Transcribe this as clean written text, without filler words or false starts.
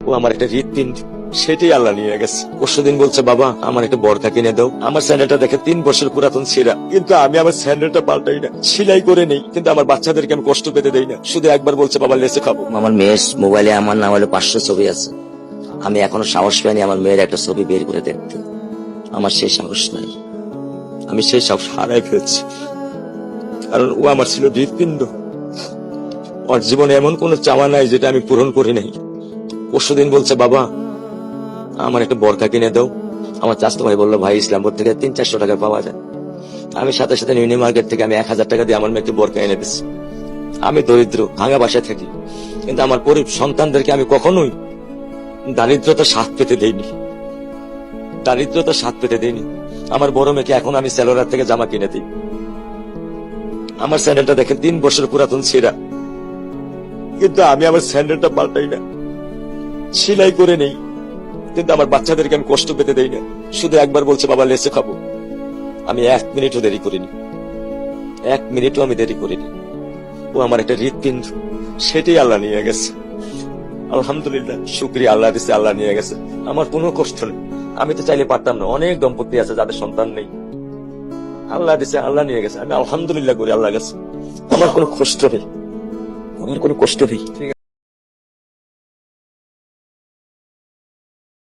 ও আমার একটা হৃৎপিণ্ড, সেটাই আল্লাহ নিয়ে গেছে। পরশুদিন বলছে, বাবা আমার একটা বরকা কিনে দাও। আমার স্যান্ডেলটা দেখে 3 বছর পুরাতন ছেঁড়া, কিন্তু আমি আমার স্যান্ডেলটা পাল্টাই না, সেলাই করে নেই, কিন্তু আমার বাচ্চাদেরকে আমি কষ্ট পেতে দেই না। শুধু একবার বলছে, বাবা লেসে খাবো। আমার মেয়ের মোবাইলে আমার নাম হলো 500 ছবি আছে। আমি এখনো সাহস পাইনি আমার মেয়ের একটা ছবি বের করে দেখতে। আমার সেই সাহস নাই। আমি সেই সব হারাই ফেলছি, কারণ ও আমার ছিল হৃৎপিণ্ড। ওর জীবনে এমন কোনো চাওয়া নাই যেটা আমি পূরণ করি নাই। পরশুদিন বলছে, বাবা আমার একটা বরকা কিনে দাও। আমার চাচতো ভাই বললো, ভাই ইসলামপুর থেকে 300-400 টাকা পাওয়া যায়। আমি সাথে সাথে নিউনি মার্কেট থেকে আমি 1000 টাকা দিয়ে আমার মেয়েকে বরকা এনে দিচ্ছি। আমি দরিদ্র, ভাঙা বাসায় থাকি, কিন্তু আমার সন্তানদেরকে আমি কখনোই দারিদ্রতা স্বাদ পেতে দেইনি। দারিদ্রতা স্বাদ পেতে দেইনি। আমার বড় মেয়েকে এখন আমি সেলোরার থেকে জামা কিনে দিই। আমার স্যান্ডেলটা দেখেন 3 বছর পুরাতন ছেঁড়া, কিন্তু আমি আমার স্যান্ডেলটা পাল্টাই না, সেলাই করে নেই, কিন্তু আমার বাচ্চাদেরকে আমি কষ্ট পেতে দেই না। শুধু একবার বলছে, বাবা লেসে খাবো। আমি 1 মিনিটও দেরি করিনি, 1 মিনিটও আমি দেরি করিনি। ও আমার একটা হৃৎপিণ্ড, সেটাই আল্লাহ নিয়ে গেছে। আলহামদুলিল্লাহ, শুকরিয়া, আল্লাহ দিছে, আল্লাহ নিয়ে গেছে। আমার কোনো কষ্ট নেই। আমি তো চাইলে পারতাম না, অনেক দম্পতি আছে যাদের সন্তান নেই। আল্লাহ দিছে, আল্লাহ নিয়ে গেছে। আমি আলহামদুলিল্লাহ করি আল্লাহ গেছে। আমার কোনো কষ্ট নেই, আমার কোনো কষ্ট নেই।